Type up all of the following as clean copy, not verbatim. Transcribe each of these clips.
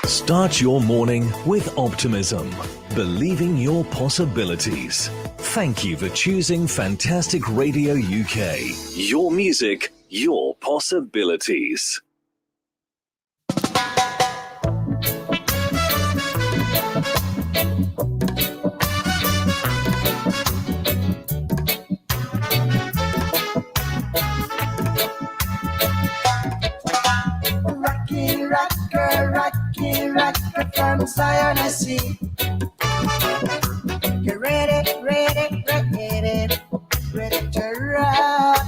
Start your morning with optimism, believing your possibilities. Thank you for choosing Fantastic Radio UK. Your music, your possibilities. Rocket from Zion, I see. Get ready, ready, ready, ready to rock.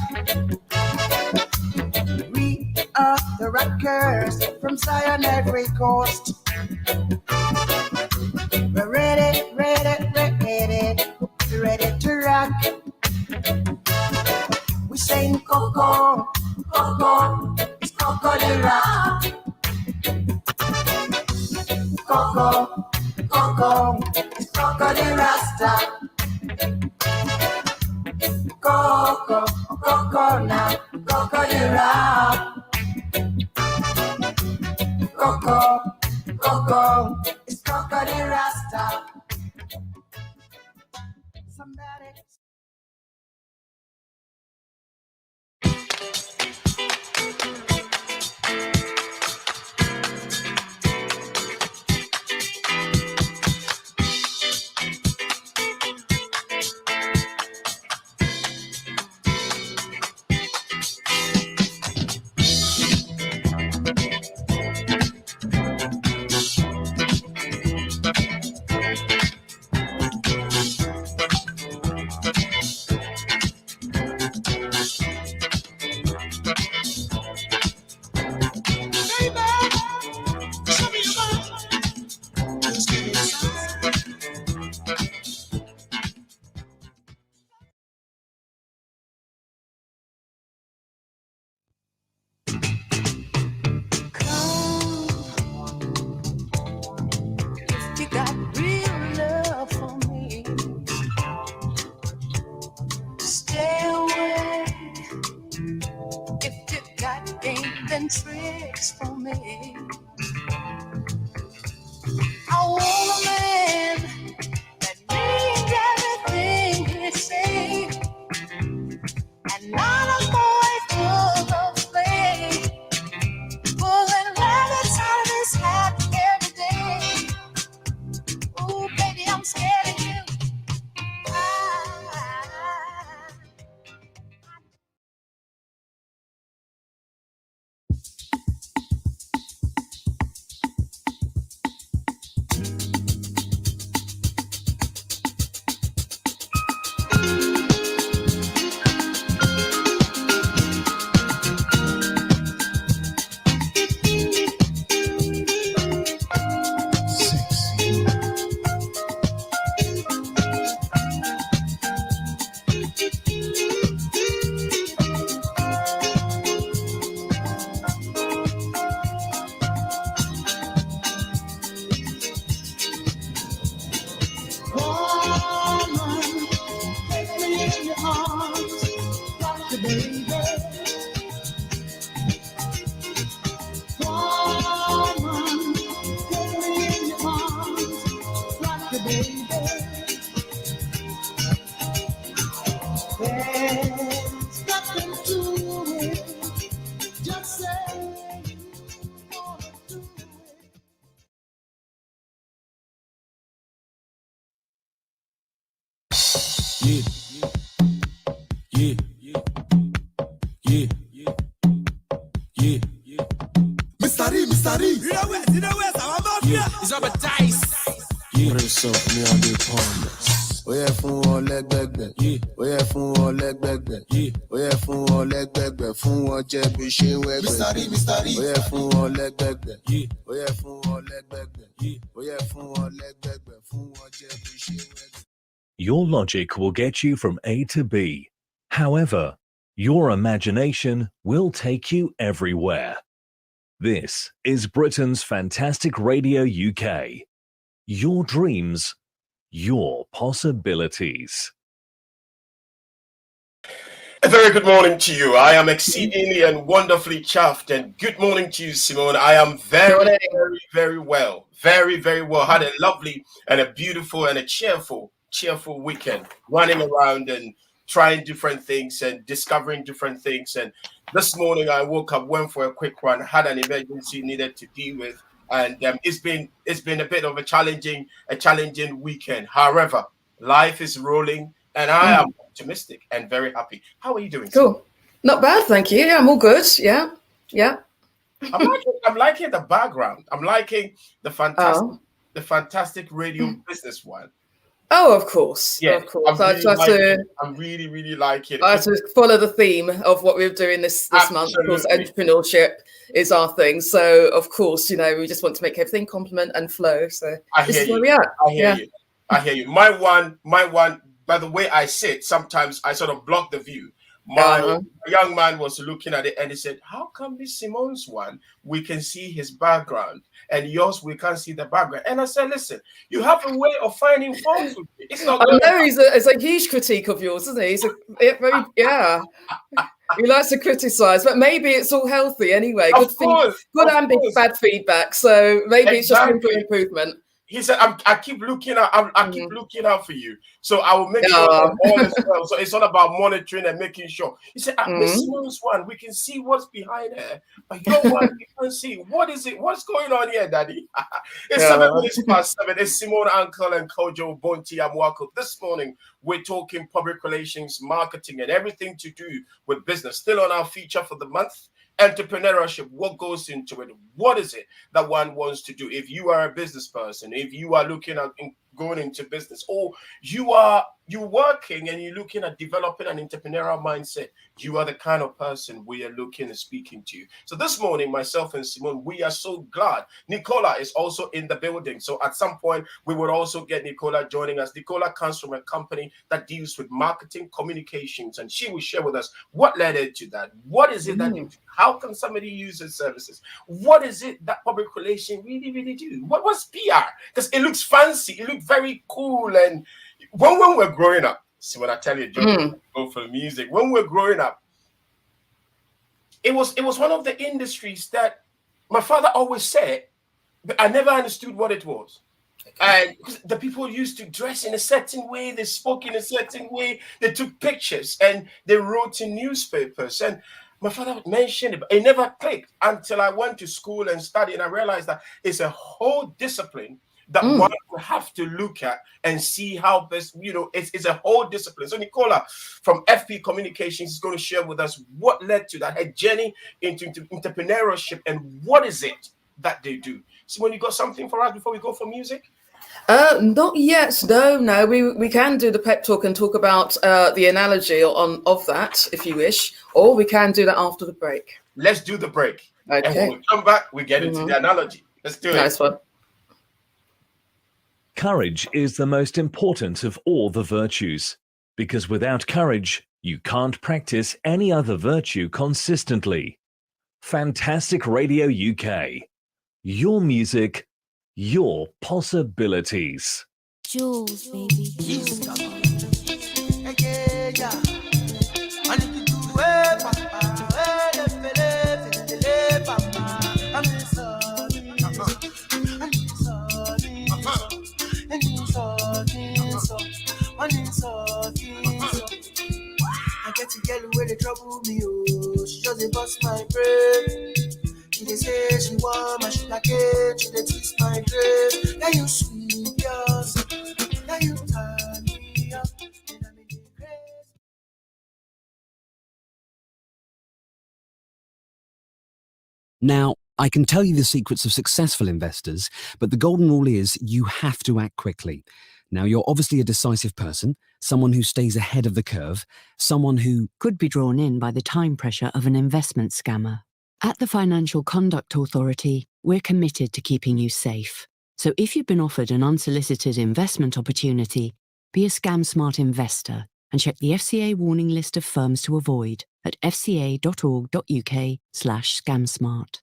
We are the rockers from Zion, every coast. We're ready, ready, ready, ready to rock. We sing Coco, Coco, it's Coco the rock. Coco, Coco, it's Coco the Rasta. Coco, Coco now, Coco the Rock. Coco, Coco, it's Coco the Rasta. Somebody. Tricks for me. I want a man that means everything he say, and not a boy full of play, pulling rabbits out of his hat every day. Ooh, baby, I'm scared of you. Oye fún wọn lẹ́gbẹ̀gbẹ̀, oye fún wọn lẹ́gbẹ̀gbẹ̀, oye fún wọn lẹ́gbẹ̀gbẹ̀, fún wọn jẹ́ bí ṣe wẹ́gbẹ̀. Oye fún wọn lẹ́gbẹ̀gbẹ̀, oye fún wọn lẹ́gbẹ̀gbẹ̀, oye fún wọn lẹ́gbẹ̀gbẹ̀, fún wọn jẹ́ bí ṣe wẹ́gbẹ̀. Your logic will get you from A to B. However, your imagination will take you everywhere. This is Britain's Fantastic Radio UK. Your dreams, your possibilities. A very good morning to you. I am exceedingly and wonderfully chuffed, and good morning to you, Simone. I am very well. Very, very well. Had a lovely and a beautiful and a cheerful weekend, running around and trying different things and discovering different things. And this morning I woke up, went for a quick run, had an emergency needed to deal with, and it's been a bit of a challenging weekend. However, life is rolling, and I am optimistic and very happy. How are you doing? Cool. Not bad, thank you. Yeah, I'm all good. Yeah. I'm liking the background. I'm liking the fantastic radio business one. Oh, of course. Yeah, of course. I'm really liking it. I have to follow the theme of what we're doing this month. Of course, entrepreneurship is our thing. So, of course, we just want to make everything complement and flow. So this is where we are. I hear you. My one, by the way I sit, sometimes I sort of block the view. My young man was looking at it and he said, how come this Simone's one, we can see his background, and yours, we can't see the background? And I said, listen, you have a way of finding faults with it. It's not I know it's a huge critique of yours, isn't he? He likes to criticize, but maybe it's all healthy anyway. Good and bad feedback. So maybe it's just room for improvement. He said, I keep looking out. I keep looking out for you. So I will make sure that all is well. So it's all about monitoring and making sure. He said, Miss Simone's one, we can see what's behind her. But your one, we can't see. What is it? What's going on here, Daddy? It's 7 minutes past 7. It's Simone, Uncle, and Kojo, Bonti, Amwako. This morning, we're talking public relations, marketing, and everything to do with business. Still on our feature for the month. Entrepreneurship, what goes into it? What is it that one wants to do? If you are a business person, if you are looking at going into business, or you're working and you're looking at developing an entrepreneurial mindset, you are the kind of person we are looking and speaking to. So this morning, myself and Simone, we are so glad. Nicola is also in the building. So at some point, we would also get Nicola joining us. Nicola comes from a company that deals with marketing communications, and she will share with us what led her to that. What is it that you do? How can somebody use his services? What is it that public relations really do? What's PR? Because it looks fancy. It looks very cool. And when we're growing up, see what I tell you, Joe, go for music. When we're growing up, it was one of the industries that my father always said, but I never understood what it was. And the people used to dress in a certain way, they spoke in a certain way, they took pictures and they wrote in newspapers. And my father mentioned it, but it never clicked until I went to school and studied, and I realized that it's a whole discipline that one will have to look at and see how best, it's a whole discipline. So Nicola from FP Communications is going to share with us what led to that, a journey into entrepreneurship, and what is it that they do. So when you got something for us before we go for music? Not yet. No. We can do the pep talk and talk about the analogy of that, if you wish, or we can do that after the break. Let's do the break. Okay. And when we come back, we get into the analogy. Let's do it. Nice one. Courage is the most important of all the virtues, because without courage, you can't practice any other virtue consistently. Fantastic Radio UK. Your music, your possibilities. Jules, baby. I get to get where they trouble me, oh. She just dey bust my brain. She dey say she want my sugar cane. She dey twist my brain. Now you sweet, yours. Now you turn me up. And I make it crazy. Now, I can tell you the secrets of successful investors, but the golden rule is you have to act quickly. Now, you're obviously a decisive person, someone who stays ahead of the curve, someone who could be drawn in by the time pressure of an investment scammer. At the Financial Conduct Authority, we're committed to keeping you safe. So if you've been offered an unsolicited investment opportunity, be a scam-smart investor and check the FCA warning list of firms to avoid at fca.org.uk/scamsmart.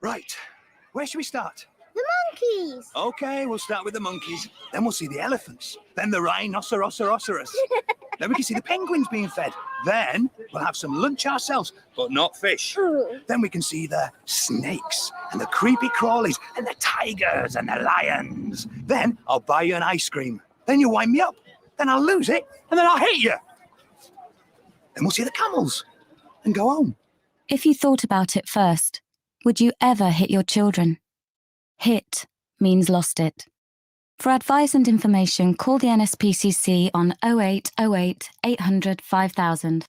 Right, where should we start? The monkeys. Okay, we'll start with the monkeys. Then we'll see the elephants. Then the rhinoceros. Then we can see the penguins being fed. Then we'll have some lunch ourselves, but not fish. Then we can see the snakes and the creepy crawlies and the tigers and the lions. Then I'll buy you an ice cream. Then you'll wind me up. Then I'll lose it, and then I'll hit you. Then we'll see the camels and go home. If you thought about it first, would you ever hit your children? Hit means lost it. For advice and information, call the NSPCC on 0808 800 5000.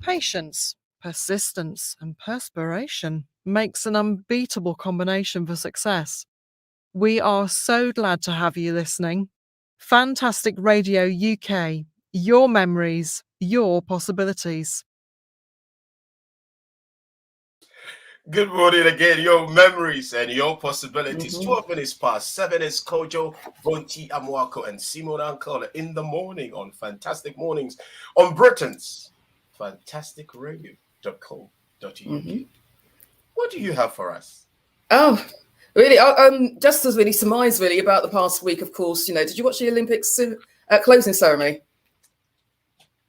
Patience, persistence, and perspiration makes an unbeatable combination for success. We are so glad to have you listening. Fantastic Radio UK, your memories, your possibilities. Good morning again, your memories and your possibilities. 12 minutes past 7 is Kojo, Bonti, Amwako, and Simone and Nicola in the morning on Fantastic Mornings on Britain's FANTASTICRADIOUK.co.uk. What do you have for us? Oh, really? Just to really surmise really about the past week, of course, did you watch the Olympics closing ceremony?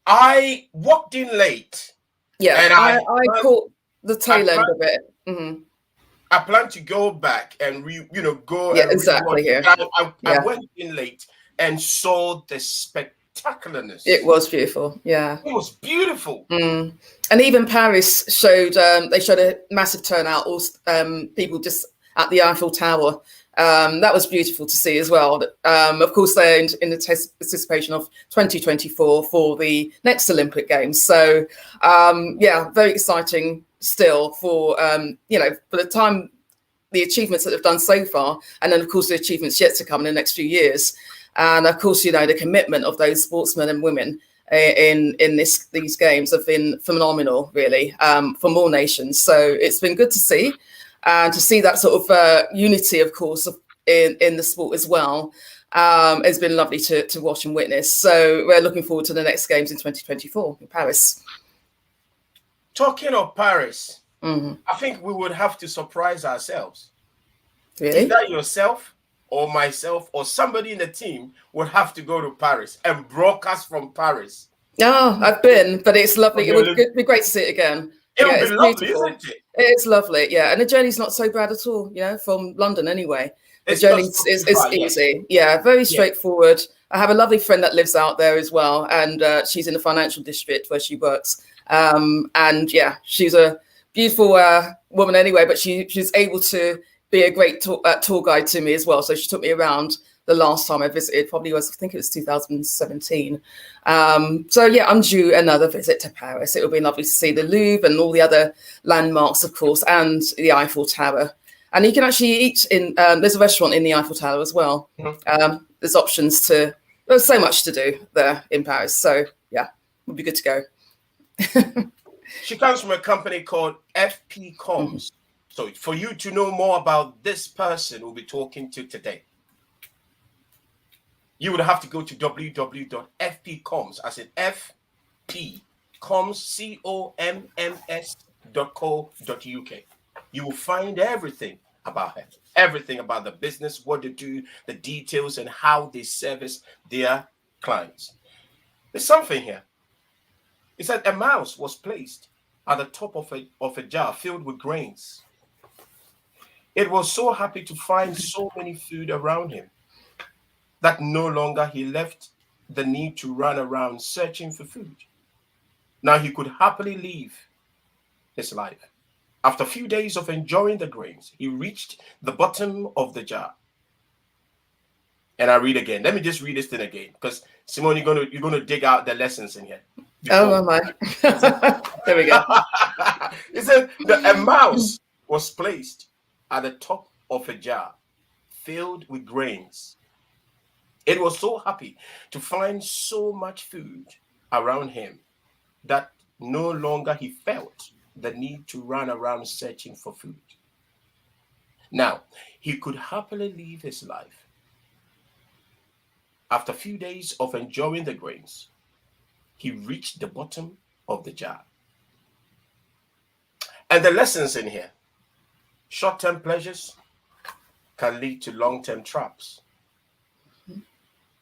I walked in late. Yeah, and I caught the tail end of it. I plan to go back and go. Yeah, exactly. Here, I went in late and saw the spectacularness. It was beautiful. Yeah, it was beautiful. And even Paris showed. They showed a massive turnout. People just at the Eiffel Tower. That was beautiful to see as well. Of course, they're in the anticipation of 2024 for the next Olympic Games. So, very exciting still for the time, the achievements that they've done so far, and then of course the achievements yet to come in the next few years, and of course the commitment of those sportsmen and women in these games have been phenomenal, really, from all nations. So it's been good to see, and to see that sort of unity, of course, in the sport as well. It's been lovely to watch and witness. So we're looking forward to the next games in 2024 in Paris. Talking of Paris, I think we would have to surprise ourselves. Really? Either yourself or myself or somebody in the team would have to go to Paris and broadcast from Paris. Oh, I've been, but it's lovely. It would be great to see it again. It would be lovely, isn't it? It's lovely, yeah. And the journey's not so bad at all, from London anyway. The journey is easy. Yeah, very straightforward. I have a lovely friend that lives out there as well, and she's in the financial district where she works. And yeah, she's a beautiful woman anyway, but she's able to be a great tour guide to me as well. So she took me around the last time I visited, I think it was 2017. So yeah, I'm due another visit to Paris. It will be lovely to see the Louvre and all the other landmarks, of course, and the Eiffel Tower. And you can actually eat in, there's a restaurant in the Eiffel Tower as well. there's options to. There's so much to do there in Paris. So yeah, we'll be good to go. She comes from a company called FPComms. So for you to know more about this person we'll be talking to today, you would have to go to www.fpcomms, as in FPComms.co.uk. You will find everything about her, everything about the business, what they do, the details, and how they service their clients. There's something here. It said a mouse was placed at the top of a jar filled with grains. It was so happy to find so many food around him that no longer he left the need to run around searching for food. Now he could happily live his life. After a few days of enjoying the grains, he reached the bottom of the jar. And I read again. Let me just read this thing again, because Simone, you're gonna dig out the lessons in here. Oh my! There we go. It said that a mouse was placed at the top of a jar filled with grains. It was so happy to find so much food around him that no longer he felt the need to run around searching for food. Now, he could happily live his life. After a few days of enjoying the grains, he reached the bottom of the jar. And the lessons in here: short-term pleasures can lead to long-term traps.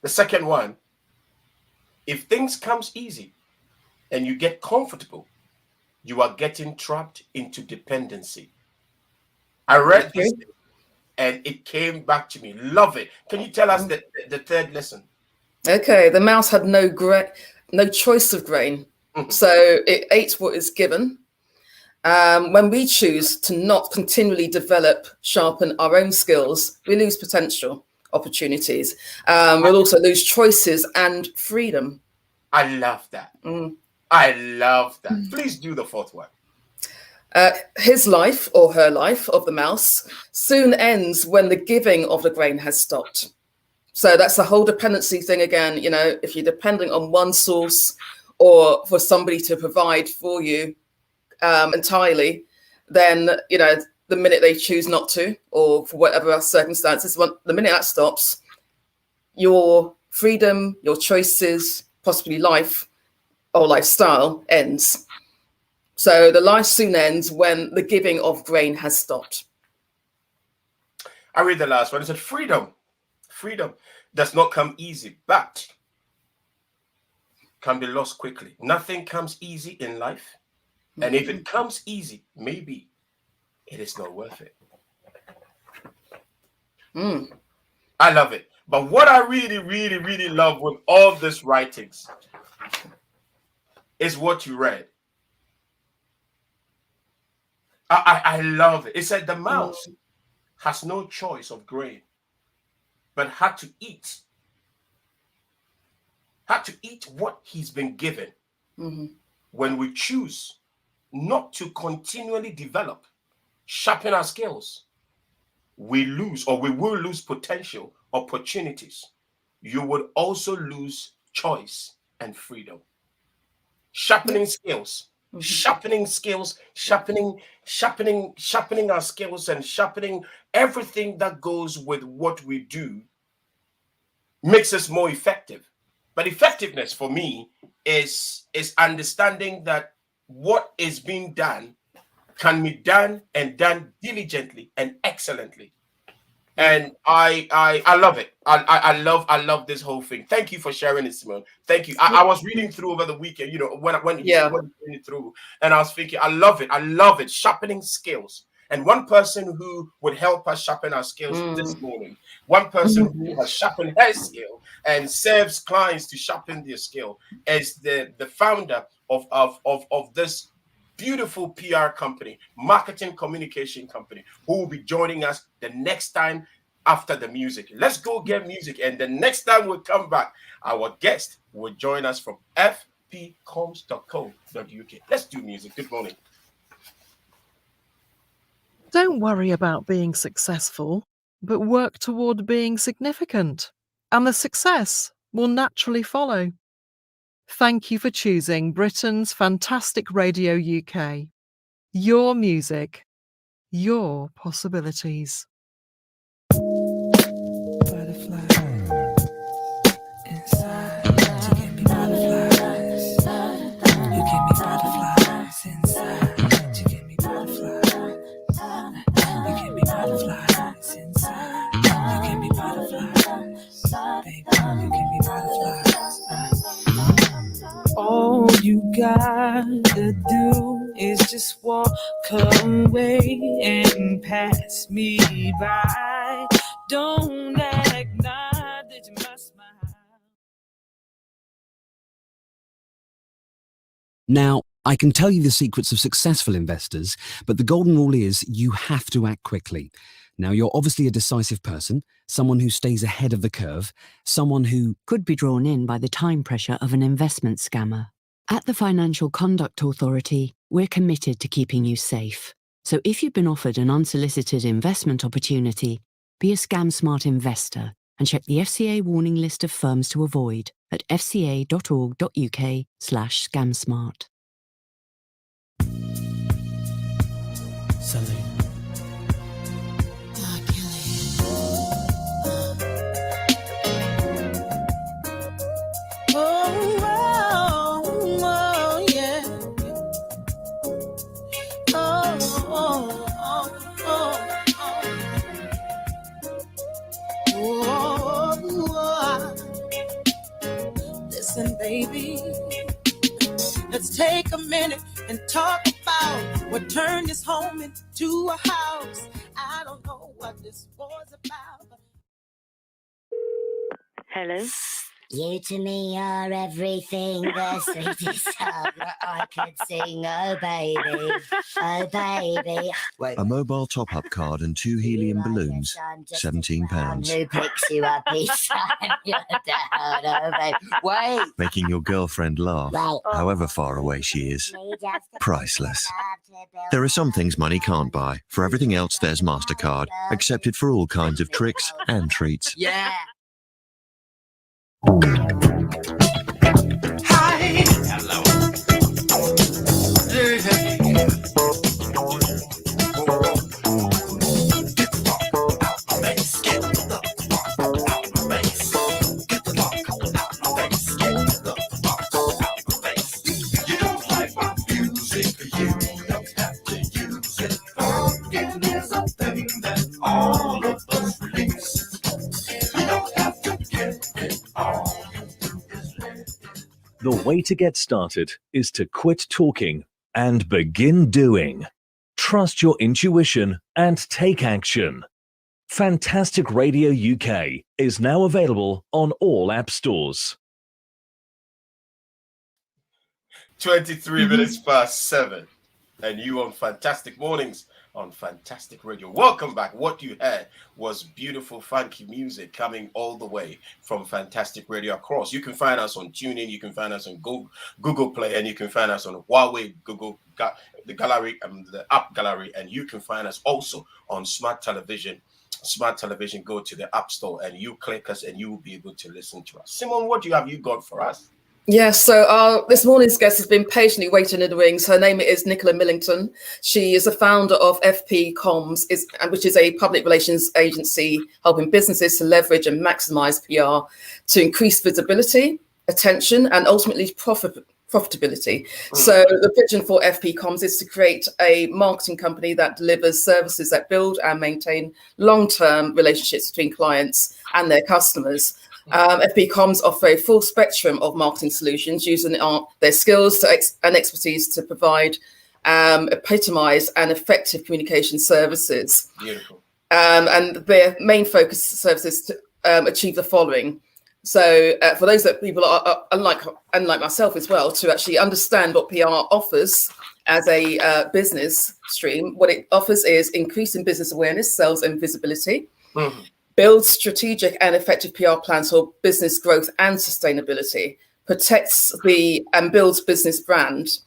The second one, if things comes easy and you get comfortable, you are getting trapped into dependency. I read this and it came back to me. Love it. Can you tell us the third lesson? Okay, the mouse had no choice of grain, so it ate what is given. When we choose to not continually develop, sharpen our own skills, we lose potential, opportunities. We'll also lose choices and freedom. I love that. I love that. Please do the fourth one. His life, or her life, of the mouse soon ends when the giving of the grain has stopped. So that's the whole dependency thing again. You know, if you're depending on one source or for somebody to provide for you entirely, then, you know, the minute they choose not to, or for whatever circumstances, the minute that stops, your freedom, your choices, possibly life or lifestyle ends. So the life soon ends when the giving of grain has stopped. I read the last one. It said freedom. Freedom does not come easy, but can be lost quickly. Nothing comes easy in life. And if it comes easy, maybe it is not worth it. I love it. But what I really, really, really love with all these writings is what you read. I love it. It said the mouse has no choice of grain, but had to eat what he's been given. When we choose not to continually develop, sharpen our skills, we lose, or we will lose potential, opportunities. You would also lose choice and freedom. Sharpening skills. Sharpening skills, sharpening our skills, and sharpening everything that goes with what we do makes us more effective. But effectiveness for me is understanding that what is being done can be done, and done diligently and excellently. And I love it. I love this whole thing. Thank you for sharing it, Simone. Thank you. I was reading through over the weekend, you know, when you read it through, and I was thinking, I love it. I love it. Sharpening skills. And one person who would help us sharpen our skills this morning, one person who has sharpened her skill and serves clients to sharpen their skill, is the founder of this beautiful PR company, marketing communication company, who will be joining us the next time after the music. Let's go get music, and the next time we come back, our guest will join us from FPComms.co.uk. Let's do music. Good morning. Don't worry about being successful, but work toward being significant. and the success will naturally follow. Thank you for choosing Britain's Fantastic Radio UK. Your music, your possibilities. All you gotta do is just walk away and pass me by. Don't act not that you must smile. Now, I can tell you the secrets of successful investors, but the golden rule is you have to act quickly. Now, you're obviously a decisive person, someone who stays ahead of the curve, someone who could be drawn in by the time pressure of an investment scammer. At the Financial Conduct Authority, we're committed to keeping you safe. So if you've been offered an unsolicited investment opportunity, be a scam-smart investor and check the FCA warning list of firms to avoid at fca.org.uk/scamsmart. Salute. Listen, baby, let's take a minute and talk about what turned this home into a house. I don't know what this was about. Hello? You to me are everything, the sweetest song that I could sing. Oh baby, oh baby. A mobile top-up card and 2 helium balloons, £17. Who picks you up each time you're down? Oh baby, wait. Making your girlfriend laugh, however far away she is. Priceless. There are some things money can't buy. For everything else, there's MasterCard, accepted for all kinds of tricks and treats. Yeah. Hi. Hello. You don't like my music, you don't have to use it. Talking is a thing that all of us release. You don't have to get it all. The way to get started is to quit talking and begin doing. Trust your intuition and take action. Fantastic Radio UK is now available on all app stores. 23 minutes past 7. And you on Fantastic Mornings on Fantastic Radio. Welcome back. What you heard was beautiful, funky music coming all the way from Fantastic Radio across. You can find us on TuneIn, you can find us on Google Play, and you can find us on Huawei, the gallery, the app gallery, and you can find us also on smart television. Smart television, go to the App Store and you click us and you will be able to listen to us. Simone, what have you got for us? Yes, so this morning's guest has been patiently waiting in the wings. Her name is Nicola Millington. She is the founder of FPComms, which is a public relations agency helping businesses to leverage and maximize PR to increase visibility, attention, and ultimately profitability. So the vision for FPComms is to create a marketing company that delivers services that build and maintain long-term relationships between clients and their customers. FPComms offer a full spectrum of marketing solutions using their skills and expertise to provide epitomized and effective communication services. Beautiful. And their main focus services to achieve the following. So for those that people are unlike myself as well, to actually understand what PR offers as a business stream, what it offers is increasing business awareness, sales and visibility. Mm-hmm. Builds strategic and effective PR plans for business growth and sustainability, protects and builds business brand.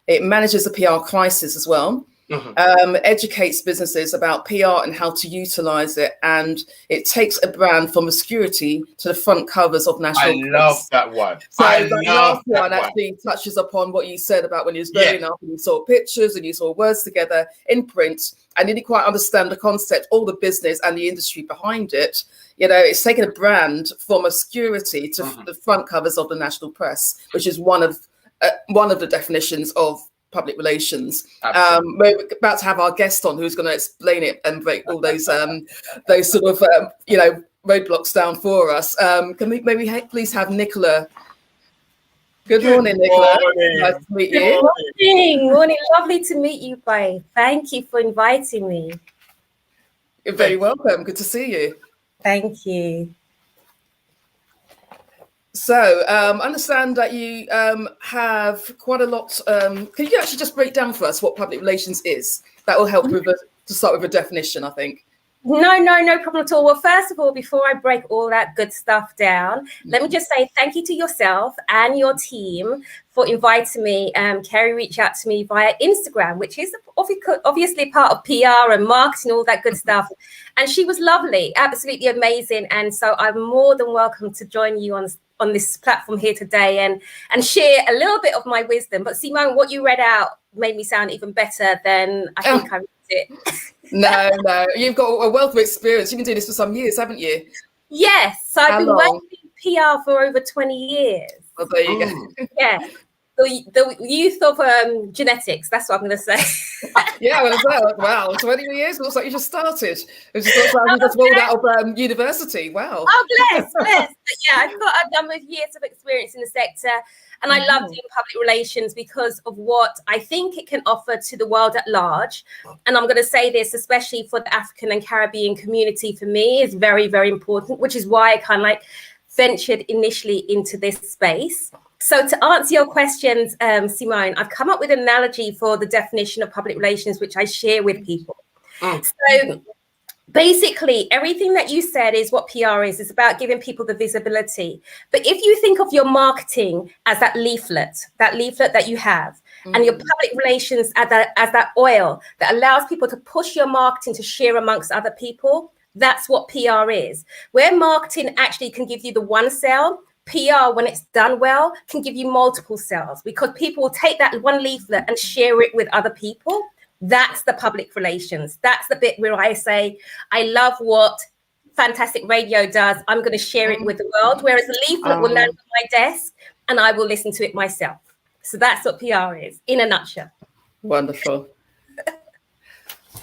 It manages the PR crisis as well, educates businesses about PR and how to utilize it, and it takes a brand from obscurity to the front covers of national I love that one. So I the love last that one one. actually touches upon what you said about when you was growing up and you saw pictures and you saw words together in print and you didn't quite understand the concept, all the business and the industry behind it. You know, it's taken a brand from obscurity to the front covers of the national press, which is one of the definitions of public relations. We're about to have our guest on who's going to explain it and break all those sort of roadblocks down for us. Can we maybe please have Nicola? Good morning, Nicola. Nice to meet you. Morning. Lovely to meet you both. Thank you for inviting me. You're very welcome. Good to see you. Thank you. So, understand that you have quite a lot. Can you actually just break down for us what public relations is? That will help to start with a definition, I think. No problem at all. Well, first of all, before I break all that good stuff down, let me just say thank you to yourself and your team for inviting me. Kerry reached out to me via Instagram, which is obviously part of PR and marketing, all that good stuff. And she was lovely, absolutely amazing. And so I'm more than welcome to join you on this platform here today and share a little bit of my wisdom. But Simone, what you read out made me sound even better than I think I read it. No, you've got a wealth of experience. You've been doing this for some years, haven't you? Yes, so I've been working in PR for over 20 years. Well, there you go. Yeah, the youth of genetics, that's what I'm going to say. Yeah, wow, 20 years? Looks like you just started. It just looks like you just rolled out of university. Wow. Oh, bless. But yeah, I've got a number of years of experience in the sector. And I love doing public relations because of what I think it can offer to the world at large. And I'm going to say this, especially for the African and Caribbean community, for me, is very, very important, which is why I kind of ventured initially into this space. So to answer your questions, Simone, I've come up with an analogy for the definition of public relations, which I share with people. So basically, everything that you said is what PR is. It's about giving people the visibility. But if you think of your marketing as that leaflet that you have, and your public relations as that oil that allows people to push your marketing to share amongst other people, that's what PR is. Where marketing actually can give you the one sale, PR, when it's done well, can give you multiple sales because people will take that one leaflet and share it with other people. That's the public relations. That's the bit where I say, I love what Fantastic Radio does. I'm going to share it with the world, whereas the leaflet will land on my desk and I will listen to it myself. So that's what PR is in a nutshell. Wonderful.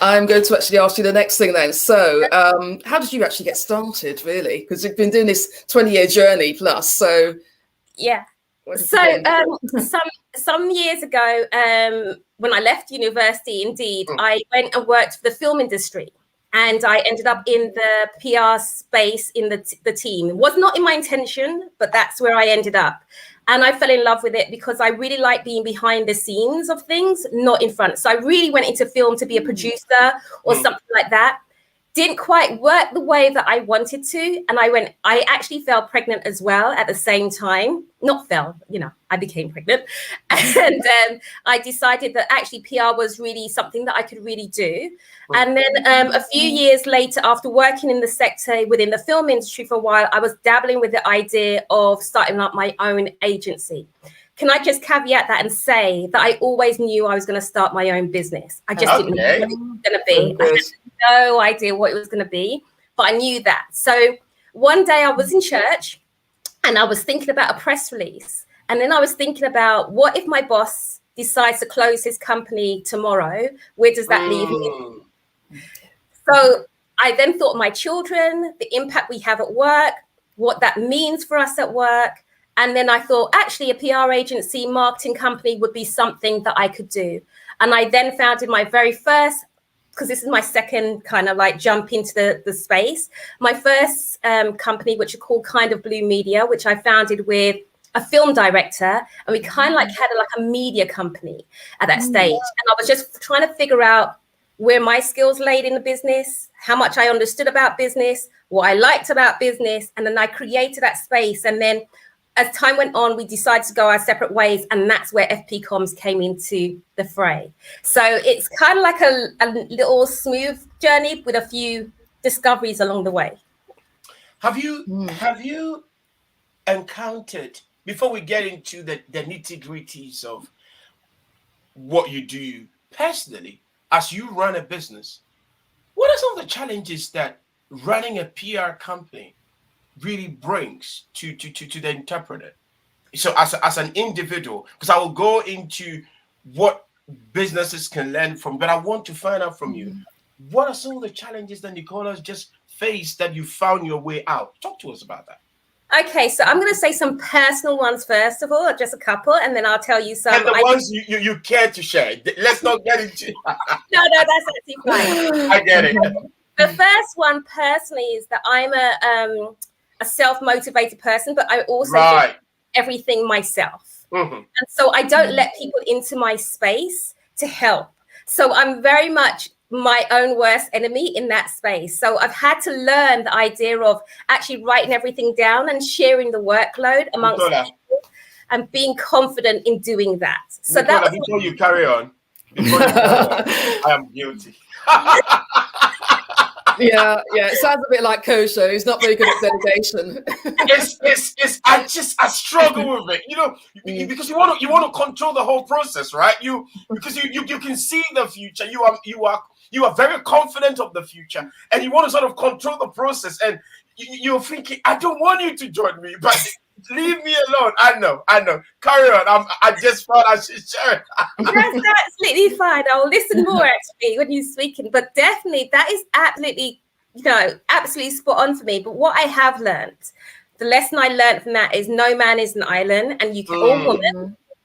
I'm going to actually ask you the next thing then. So how did you actually get started, really? Because you've been doing this 20-year journey plus. So yeah. So some years ago, when I left university, indeed, I went and worked for the film industry. And I ended up in the PR space in the team. It was not in my intention, but that's where I ended up. And I fell in love with it because I really like being behind the scenes of things, not in front. So I really went into film to be a producer or something like that. Didn't quite work the way that I wanted to. And I actually fell pregnant as well at the same time. I became pregnant. And I decided that actually PR was really something that I could really do. And then a few years later, after working in the sector within the film industry for a while, I was dabbling with the idea of starting up my own agency. Can I just caveat that and say that I always knew I was going to start my own business. I just didn't know what it was going to be. I had no idea what it was going to be, but I knew that. So one day I was in church and I was thinking about a press release. And then I was thinking about what if my boss decides to close his company tomorrow? Where does that leave me? So I then thought of my children, the impact we have at work, what that means for us at work. And then I thought, actually, a PR agency, marketing company would be something that I could do. And I then founded my very first, because this is my second kind of jump into the space, my first company, which is called Kind of Blue Media, which I founded with a film director. And we kind of had a media company at that stage. And I was just trying to figure out where my skills laid in the business, how much I understood about business, what I liked about business. And then I created that space. And then as time went on, we decided to go our separate ways, and that's where FPComms came into the fray. So it's kind of like a little smooth journey with a few discoveries along the way. Have you encountered, before we get into the nitty-gritties of what you do personally as you run a business, what are some of the challenges that running a PR company really brings to the interpreter? So as an individual, because I will go into what businesses can learn from, but I want to find out from you, what are some of the challenges that Nicola's just faced that you found your way out? Talk to us about that. Okay, so I'm going to say some personal ones first of all, just a couple, and then I'll tell you some. And the ones you care to share. Let's not get into. No, that's actually fine. I get it. The first one personally is that I'm a self-motivated person, but I also do everything myself. And so I don't let people into my space to help. So I'm very much my own worst enemy in that space. So I've had to learn the idea of actually writing everything down and sharing the workload amongst people and being confident in doing that. So Nicola, that before you carry on, I am guilty. Yeah, it sounds a bit like Kojo. He's not very good at delegation. I struggle with it, because you want to control the whole process, right? Because you can see the future. You are very confident of the future, and you want to sort of control the process. And you're thinking, I don't want you to join me, but leave me alone. I know. Carry on. I just thought I should share. That's absolutely fine. I'll listen more actually when you're speaking. But definitely, that is absolutely, absolutely spot on for me. But what I have learned, the lesson I learned from that is no man is an island, and you can all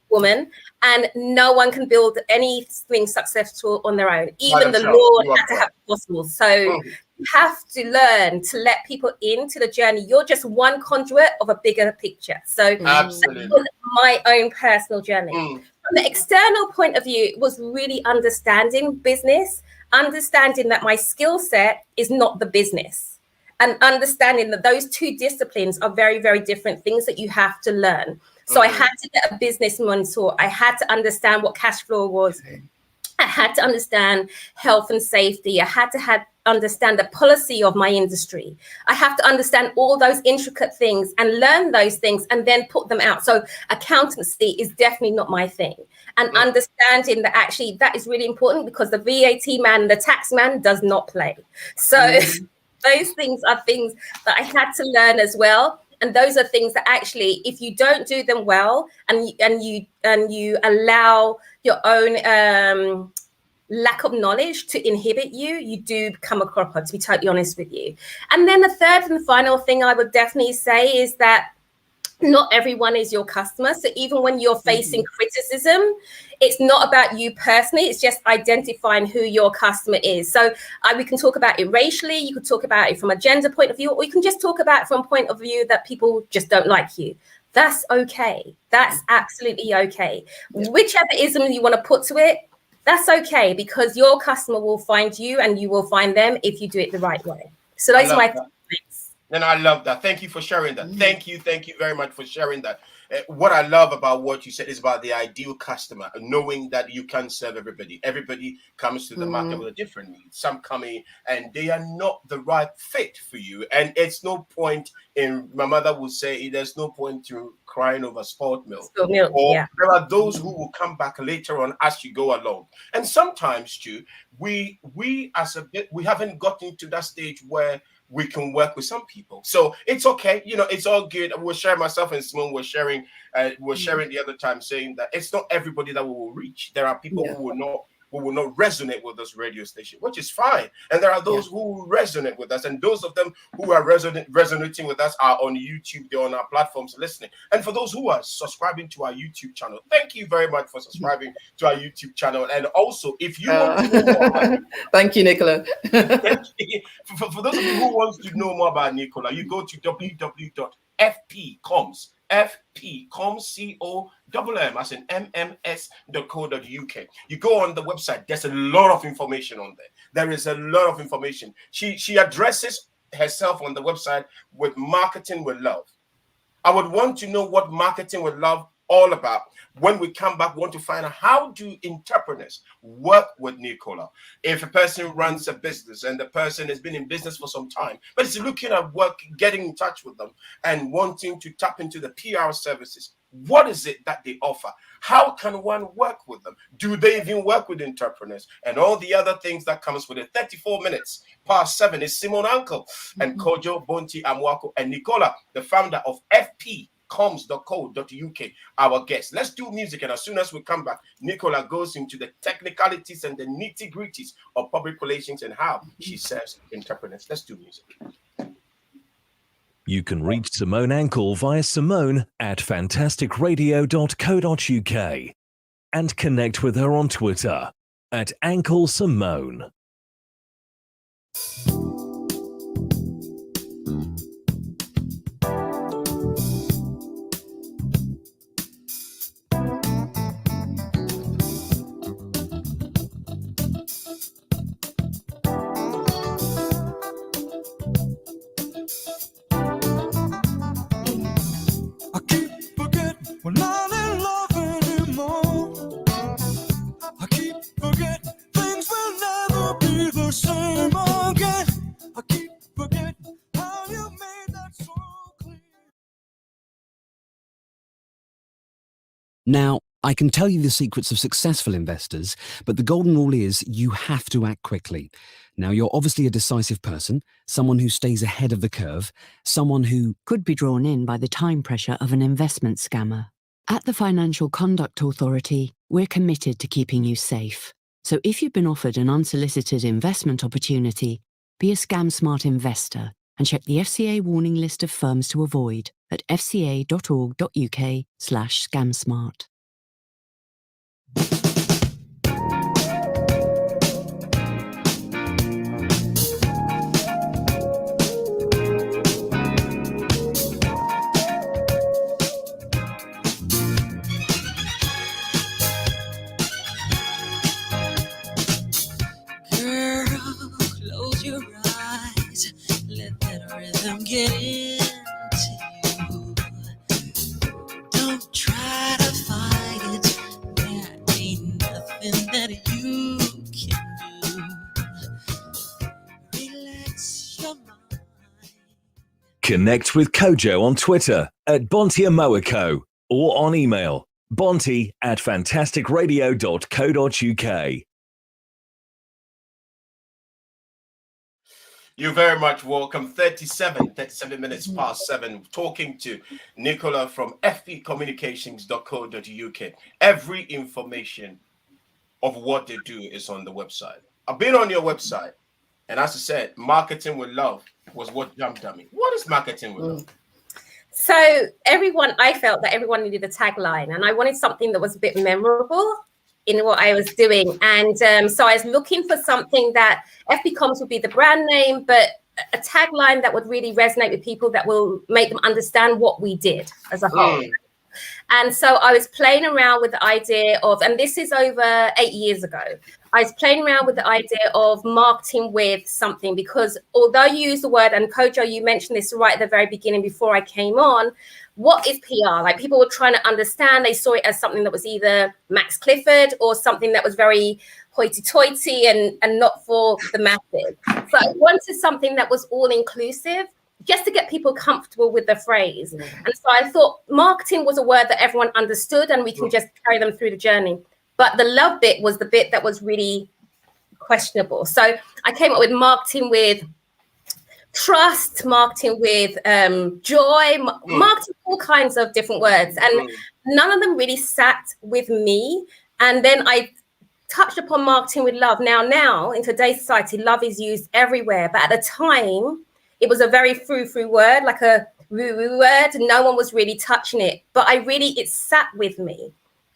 woman, and no one can build anything successful on their own. Even the Lord had to have it possible. So you have to learn to let people into the journey. You're just one conduit of a bigger picture. So absolutely, my own personal journey. From the external point of view, it was really understanding business, understanding that my skill set is not the business, and understanding that those two disciplines are very, very different things that you have to learn. So I had to get a business mentor. I had to understand what cash flow was. I had to understand health and safety. I had to understand the policy of my industry. I have to understand all those intricate things and learn those things and then put them out. So accountancy is definitely not my thing. And understanding that actually that is really important, because the VAT man, the tax man does not play. So those things are things that I had to learn as well. And those are things that actually, if you don't do them well, and you allow your own lack of knowledge to inhibit you, you do become a cropper, to be totally honest with you. And then the third and final thing I would definitely say is that not everyone is your customer. So even when you're facing criticism, it's not about you personally. It's just identifying who your customer is. So we can talk about it racially. You could talk about it from a gender point of view, or you can just talk about it from a point of view that people just don't like you. That's okay. That's absolutely okay. Whichever ism you want to put to it, that's okay, because your customer will find you and you will find them if you do it the right way. So those are my points. And I love that. Thank you for sharing that. Thank you very much for sharing that. What I love about what you said is about the ideal customer, knowing that you can serve everybody. Everybody comes to the market with a different need. Some come in and they are not the right fit for you. And it's no point in, my mother would say, there's no point to crying over spilled milk. There are those who will come back later on as you go along. And sometimes too, we haven't gotten to that stage where we can work with some people. So it's okay. It's all good. We're sharing, myself and Simone were sharing the other time, saying that it's not everybody that we will reach. There are people who will not resonate with this radio station, which is fine. And there are those who resonate with us. And those of them who are resonating with us are on YouTube, they're on our platforms listening. And for those who are subscribing to our YouTube channel, thank you very much for subscribing to our YouTube channel. And also, if you want to know more thank you, Nicola. For those of you who want to know more about Nicola, you go to www.FPComms. FPComms, COMM, as in MMS.co.uk. You go on the website, there's a lot of information on there. There is a lot of information. She addresses herself on the website with marketing with love. I would want to know what marketing with love all about. When we come back, we want to find out how do entrepreneurs work with Nicola. If a person runs a business and the person has been in business for some time, but is looking at work, getting in touch with them and wanting to tap into the PR services, what is it that they offer? How can one work with them? Do they even work with entrepreneurs? And all the other things that comes with it. 34 minutes past 7 is Simone Uncle and Kojo, Bonti, Amwako, and Nicola, the founder of FPComms.co.uk, our guest. Let's do music, and as soon as we come back, Nicola goes into the technicalities and the nitty-gritties of public relations and how she serves entrepreneurs. Let's do music. You can reach Simone Ankle via Simone at fantasticradio.co.uk and connect with her on Twitter at Ankle Simone. We're not in love anymore. I keep forgetting things will never be the same again. I keep forgetting how you made that so clear. Now, I can tell you the secrets of successful investors, but the golden rule is you have to act quickly. Now, you're obviously a decisive person, someone who stays ahead of the curve, someone who could be drawn in by the time pressure of an investment scammer. At the Financial Conduct Authority, we're committed to keeping you safe. So if you've been offered an unsolicited investment opportunity, be a scam-smart investor and check the FCA warning list of firms to avoid at fca.org.uk/scamsmart. Close your eyes, let that rhythm get into you. Don't try to fight it, there ain't nothing that you can do. Relax your mind. Connect with Kojo on Twitter at Bontiamoaco or on email bonti@fantasticradio.co.uk. You're very much welcome. 37 minutes past 7, talking to Nicola from FPCommunications.co.uk. Every information of what they do is on the website. I've been on your website, and as I said, marketing with love was what jumped at me. What is marketing with love? So I felt that everyone needed a tagline, and I wanted something that was a bit memorable in what I was doing. And so I was looking for something that FPComms would be the brand name, but a tagline that would really resonate with people, that will make them understand what we did as a whole. And so I was playing around with the idea of, and this is over 8 years ago, I was playing around with the idea of marketing with something, because although you use the word, and Kojo, you mentioned this right at the very beginning before I came on, what is PR? Like, people were trying to understand, they saw it as something that was either Max Clifford or something that was very hoity-toity and not for the masses. So I wanted something that was all-inclusive, just to get people comfortable with the phrase. And so I thought marketing was a word that everyone understood and we can just carry them through the journey. But the love bit was the bit that was really questionable. So I came up with marketing with trust, marketing with joy, marketing, all kinds of different words. And none of them really sat with me. And then I touched upon marketing with love. Now in today's society, love is used everywhere. But at the time, it was a very frou-frou word, like a woo-woo word. No one was really touching it. But it sat with me.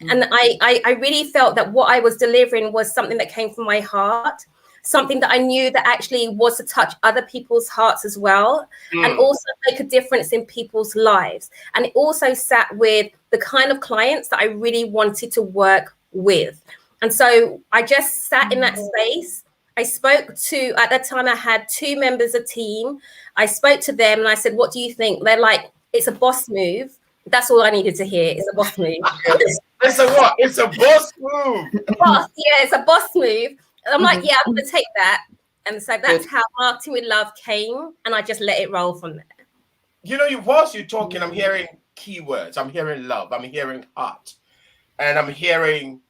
And I really felt that what I was delivering was something that came from my heart, something that I knew that actually was to touch other people's hearts as well, and also make a difference in people's lives. And it also sat with the kind of clients that I really wanted to work with. And so I just sat in that space. I spoke to, at that time, I had 2 members of team. I spoke to them and I said, what do you think? They're like, It's a boss move. That's all I needed to hear. It's a boss move. It's a what? It's a boss move. Boss, yeah, it's a boss move. And I'm like, yeah, I'm going to take that. And so that's how Marketing with Love came, and I just let it roll from there. You know, whilst you're talking, I'm hearing keywords. I'm hearing love. I'm hearing heart, and I'm hearing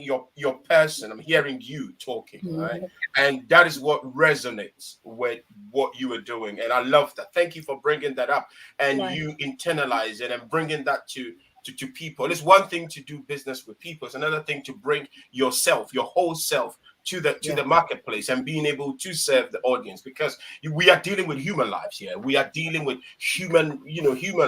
your person. I'm hearing you talking, right? And that is what resonates with what you are doing, and I love that. Thank you for bringing that up, and you internalize it and bringing that to people. It's one thing to do business with people. It's another thing to bring yourself, your whole self, to the marketplace and being able to serve the audience, because we are dealing with human lives here. We are dealing with human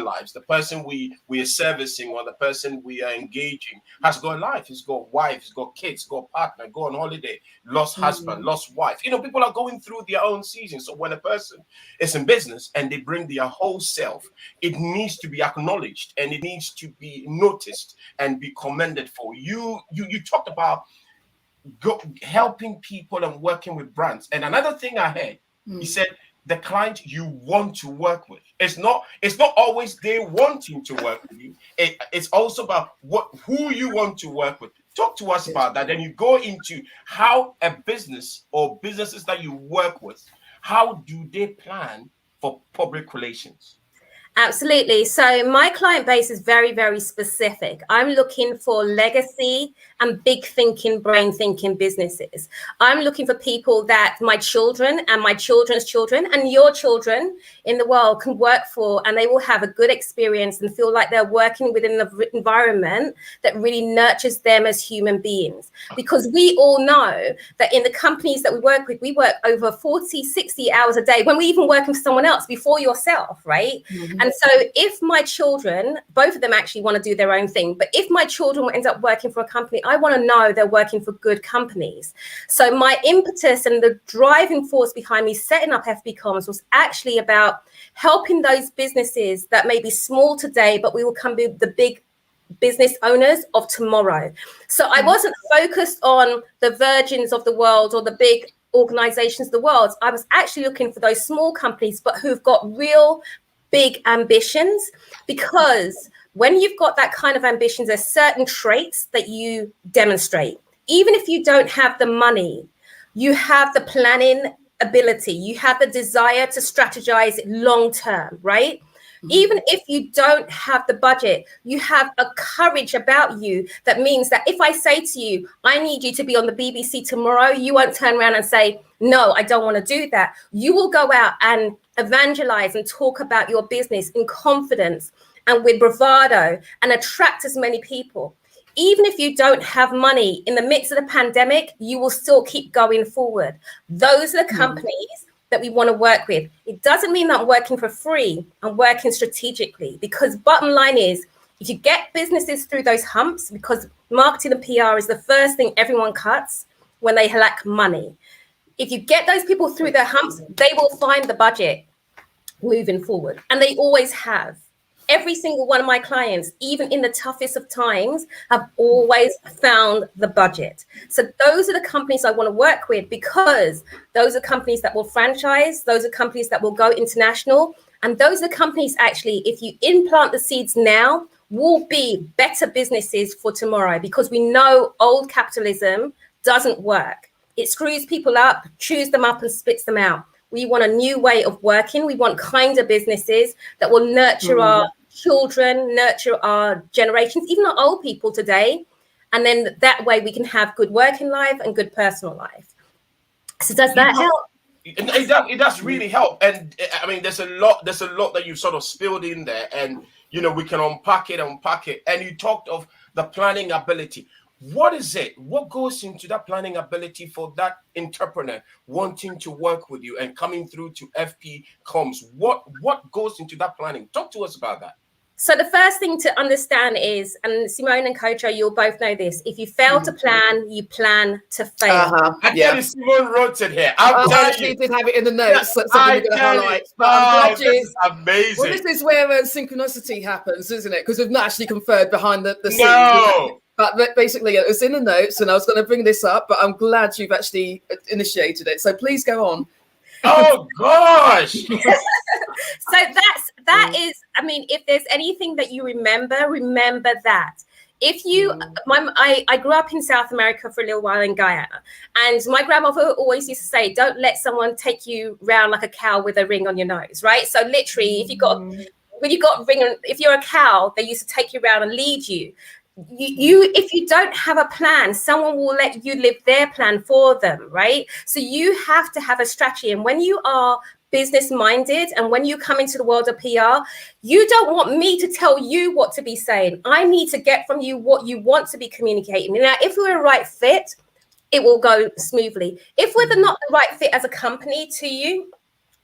lives. The person we are servicing or the person we are engaging has got a life. He's got a wife, he's got kids, got a partner, go on holiday, lost husband, lost wife. People are going through their own season. So when a person is in business and they bring their whole self, it needs to be acknowledged and it needs to be noticed and be commended for. You talked about helping people and working with brands. And another thing I heard, he said, the client you want to work with. It's not always they wanting to work with you. It's also about who you want to work with. Talk to us about that. Then you go into how a business or businesses that you work with, how do they plan for public relations? Absolutely. So my client base is very, very specific. I'm looking for legacy and big thinking, brain thinking businesses. I'm looking for people that my children and my children's children and your children in the world can work for, and they will have a good experience and feel like they're working within the environment that really nurtures them as human beings. Because we all know that in the companies that we work over 40, 60 hours a day when we're even working for someone else before yourself, right? And so if my children, both of them actually want to do their own thing, but if my children end up working for a company, I want to know they're working for good companies. So my impetus and the driving force behind me setting up FPComms was actually about helping those businesses that may be small today, but we will come be the big business owners of tomorrow. So I wasn't focused on the Virgins of the world or the big organizations of the world. I was actually looking for those small companies, but who've got real big ambitions, because when you've got that kind of ambitions, there's certain traits that you demonstrate. Even if you don't have the money, you have the planning ability, you have the desire to strategize long term, right? Even if you don't have the budget, you have a courage about you that means that if I say to you, I need you to be on the BBC tomorrow, you won't turn around and say, no, I don't want to do that. You will go out and evangelize and talk about your business in confidence and with bravado and attract as many people. Even if you don't have money in the midst of the pandemic, you will still keep going forward. Those are the companies that we want to work with. It doesn't mean that I'm working for free. I'm working strategically, because bottom line is, if you get businesses through those humps, because marketing and PR is the first thing everyone cuts when they lack money. If you get those people through their humps, they will find the budget moving forward. And they always have. Every single one of my clients, even in the toughest of times, have always found the budget. So those are the companies I want to work with, because those are companies that will franchise. Those are companies that will go international. And those are companies, actually, if you implant the seeds now, will be better businesses for tomorrow, because we know old capitalism doesn't work. It screws people up, chews them up and spits them out. We want a new way of working. We want kinder businesses that will nurture our children, nurture our generations, even our old people today. And then that way we can have good working life and good personal life. So does that help? It does really help. And I mean, there's a lot that you sort of spilled in there, and we can unpack it. And you talked of the planning ability. What is it? What goes into that planning ability for that entrepreneur wanting to work with you and coming through to FPComms? What goes into that planning? Talk to us about that. So the first thing to understand is, and Simone and Kojo, you'll both know this, if you fail to plan, you plan to fail. I tell you, Simone wrote it here. I actually did have it in the notes. Yeah, That's something we're going to highlight. But I'm glad this is amazing. Well, this is where synchronicity happens, isn't it? Because we've not actually conferred behind the scenes. No. But basically, it was in the notes, and I was going to bring this up, but I'm glad you've actually initiated it. So please go on. Oh, gosh. So that is, I mean, if there's anything that you remember that. If you, I grew up in South America for a little while in Guyana, and my grandmother always used to say, don't let someone take you round like a cow with a ring on your nose, right? So literally, if you're a cow, they used to take you around and lead you. If you don't have a plan, someone will let you live their plan for them, right? So you have to have a strategy. And when you are business minded and when you come into the world of PR, you don't want me to tell you what to be saying. I need to get from you what you want to be communicating. Now, if we're a right fit, it will go smoothly. If we're not the right fit as a company to you,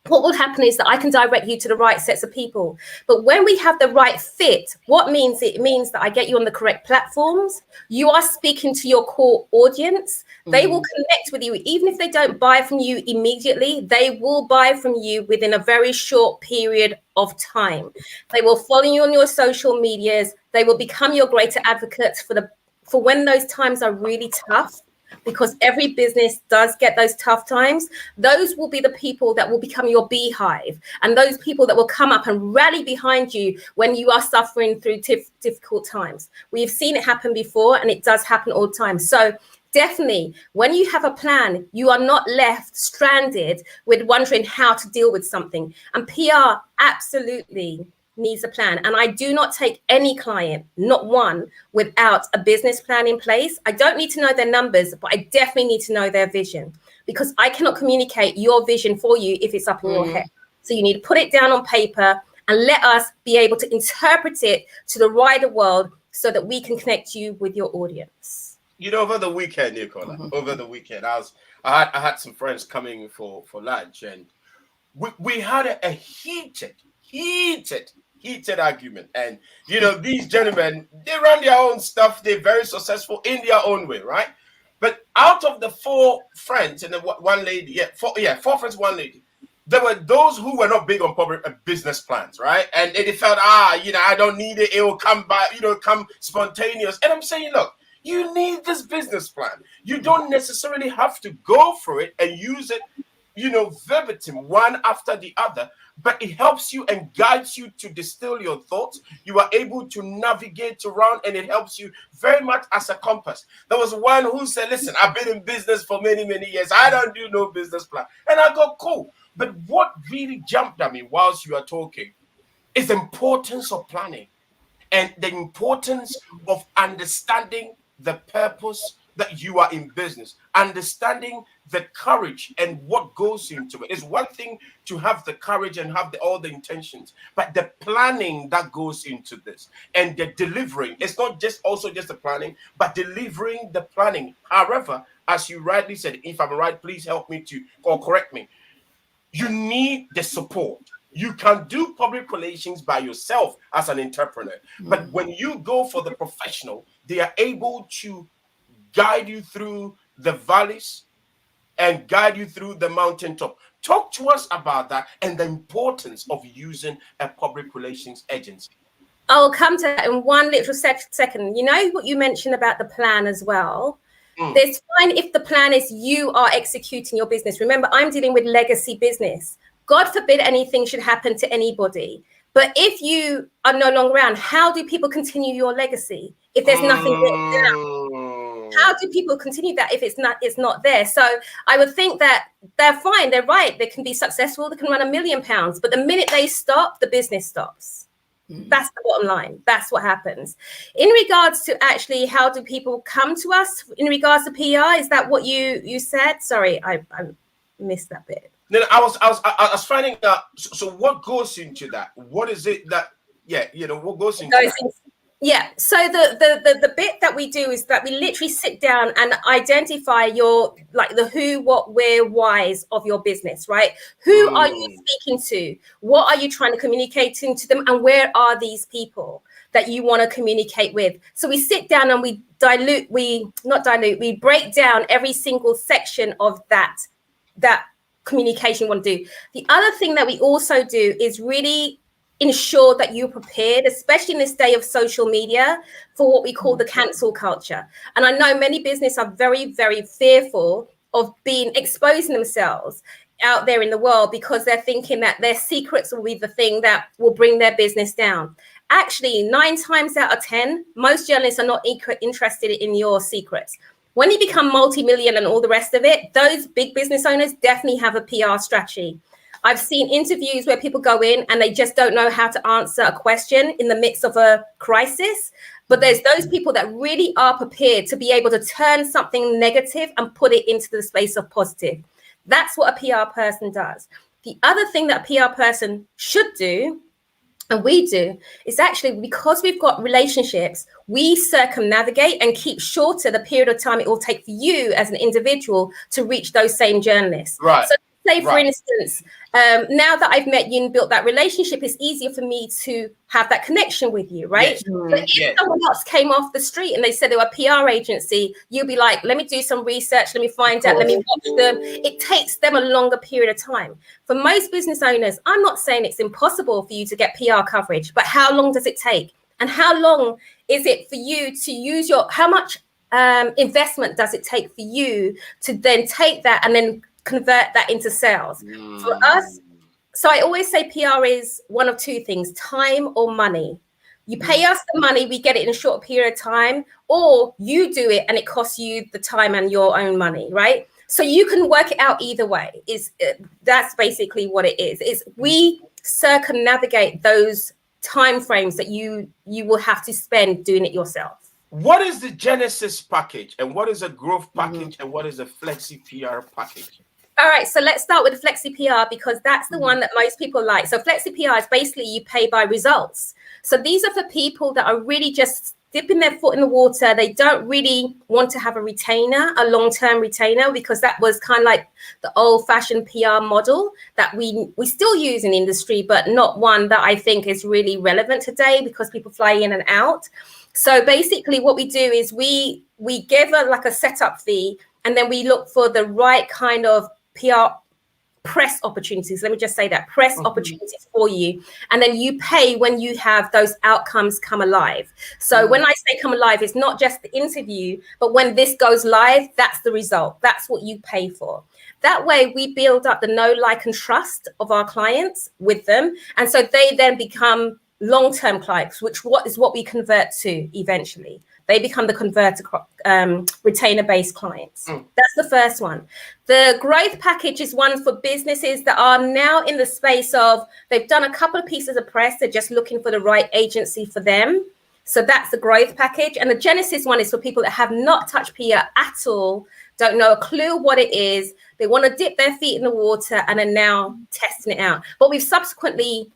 what will happen is that I can direct you to the right sets of people. But when we have the right fit, it means that I get you on the correct platforms. You are speaking to your core audience. They will connect with you. Even if they don't buy from you immediately, they will buy from you within a very short period of time. They will follow you on your social medias. They will become your greater advocates for when those times are really tough. Because every business does get those tough times. Those will be the people that will become your beehive, and those people that will come up and rally behind you when you are suffering through difficult times. We've seen it happen before, and it does happen all the time. So definitely, when you have a plan, you are not left stranded with wondering how to deal with something. And PR absolutely needs a plan. And I do not take any client, not one, without a business plan in place. I don't need to know their numbers, but I definitely need to know their vision, because I cannot communicate your vision for you if it's up in your head. So you need to put it down on paper and let us be able to interpret it to the wider world so that we can connect you with your audience. You know, over the weekend, Nicola, over the weekend, I had some friends coming for lunch, and we had a heated argument. And you know, these gentlemen, they run their own stuff, they're very successful in their own way, right? But out of the four friends and one lady, four friends, one lady, there were those who were not big on public business plans, right? And they felt, I don't need it, it will come by, come spontaneous. And I'm saying, look, you need this business plan. You don't necessarily have to go for it and use it, verbatim, one after the other, but it helps you and guides you to distill your thoughts. You are able to navigate around, and it helps you very much as a compass. There was one who said, listen, I've been in business for many, many years. I don't do no business plan. And I go, cool. But what really jumped at me whilst you are talking is the importance of planning and the importance of understanding the purpose that you are in business, understanding the courage and what goes into it. It's one thing to have the courage and have all the intentions, but the planning that goes into this and the delivering, it's not just the planning, but delivering the planning. However, as you rightly said, if I'm right, please help me or correct me. You need the support. You can do public relations by yourself as an entrepreneur, but when you go for the professional, they are able to guide you through the valleys and guide you through the mountaintop. Talk to us about that and the importance of using a public relations agency. I'll come to that in one little second. You know what you mentioned about the plan as well? It's fine if the plan is you are executing your business. Remember, I'm dealing with legacy business. God forbid anything should happen to anybody. But if you are no longer around, how do people continue your legacy if there's nothing written down? How do people continue that if it's not there? So I would think that they're fine, they're right. They can be successful, they can run £1 million, but the minute they stop, the business stops. That's the bottom line. That's what happens. In regards to actually how do people come to us in regards to PR, is that what you said? Sorry, I missed that bit. No, I was finding out. So what goes into that? What is it that? What goes into that? Yeah. So the bit that we do is that we literally sit down and identify the who, what, where, whys of your business, right? Who are you speaking to? What are you trying to communicate to them? And where are these people that you want to communicate with? So we sit down and we break down every single section of that communication you want to do. The other thing that we also do is really ensure that you're prepared, especially in this day of social media, for what we call the cancel culture. And I know many businesses are very, very fearful of exposing themselves. out there in the world because they're thinking that their secrets will be the thing that will bring their business down. Actually, 9 times out of 10, most journalists are not interested in your secrets. When you become multi-million and all the rest of it, those big business owners definitely have a PR strategy. I've seen interviews where people go in and they just don't know how to answer a question in the midst of a crisis. But there's those people that really are prepared to be able to turn something negative and put it into the space of positive. That's what a PR person does. The other thing that a PR person should do, and we do, is actually, because we've got relationships, we circumnavigate and keep shorter the period of time it will take for you as an individual to reach those same journalists. Right. So say, for instance, now that I've met you and built that relationship, it's easier for me to have that connection with you, right? Yes. But if someone else came off the street and they said they were a PR agency, you'll be like, let me do some research, let me find out, let me watch them. It takes them a longer period of time. For most business owners, I'm not saying it's impossible for you to get PR coverage, but how long does it take? And how long is it for you to use how much investment does it take for you to then take that and then convert that into sales? For us, so I always say PR is one of 2 things, time or money. You pay us the money, we get it in a short period of time, or you do it and it costs you the time and your own money, right? So you can work it out either way. That's basically what it is. We circumnavigate those time frames that you will have to spend doing it yourself. What is the Genesis package, and what is a growth package, and what is a flexi PR package? All right, so let's start with the Flexi PR because that's the one that most people like. So Flexi PR is basically you pay by results. So these are for people that are really just dipping their foot in the water. They don't really want to have a retainer, a long-term retainer, because that was kind of like the old-fashioned PR model that we still use in the industry, but not one that I think is really relevant today because people fly in and out. So basically what we do is we give like a setup fee, and then we look for the right kind of PR press opportunities. Let me just say that, press opportunities for you. And then you pay when you have those outcomes come alive. So when I say come alive, it's not just the interview, but when this goes live, that's the result. That's what you pay for. That way we build up the know, like, and trust of our clients with them. And so they then become long-term clients, which is what we convert to eventually. They become the converter retainer-based clients. That's the first one. The growth package is one for businesses that are now in the space of, they've done a couple of pieces of press, they're just looking for the right agency for them. So that's the growth package. And the Genesis one is for people that have not touched PR at all, don't know a clue what it is. They want to dip their feet in the water and are now testing it out. But we've subsequently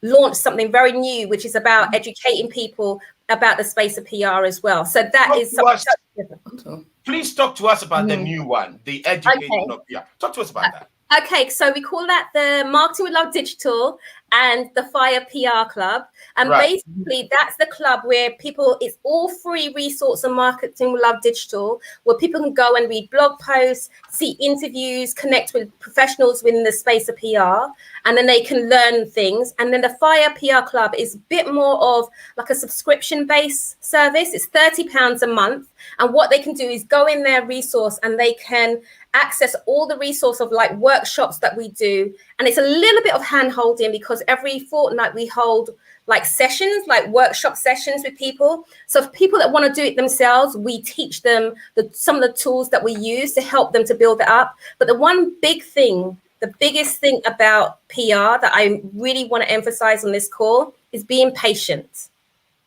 launched something very new, which is about educating people about the space of PR as well. So that is something. Please talk to us about the new one, the education of PR. Talk to us about that. Okay, so we call that the Marketing with Love Digital and the Fire PR Club. And basically that's the club where people, it's all free resource on Marketing with Love Digital, where people can go and read blog posts, see interviews, connect with professionals within the space of PR, and then they can learn things. And then the Fire PR Club is a bit more of like a subscription-based service. It's £30 a month. And what they can do is go in their resource and they can access all the resource of like workshops that we do. And it's a little bit of hand holding because every fortnight we hold like sessions, like workshop sessions with people. So for people that want to do it themselves, we teach them some of the tools that we use to help them to build it up. But the one big thing, the biggest thing about PR that I really want to emphasize on this call is being patient.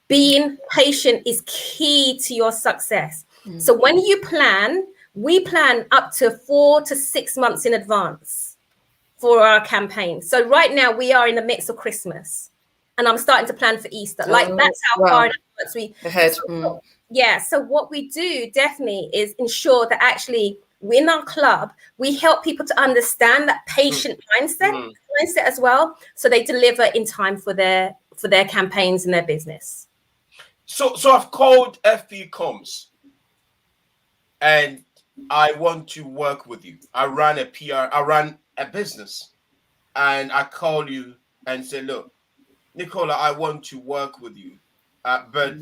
Being patient is key to your success. So when you plan, we plan up to 4 to 6 months in advance for our campaign. So right now we are in the midst of Christmas and I'm starting to plan for Easter. That's how far in advance we ahead. So what we do definitely is ensure that actually in our club, we help people to understand that patient mindset as well. So they deliver in time for their campaigns and their business. So I've called FPComms and I want to work with you. I run a business, and I call you and say, look, Nicola, I want to work with you, but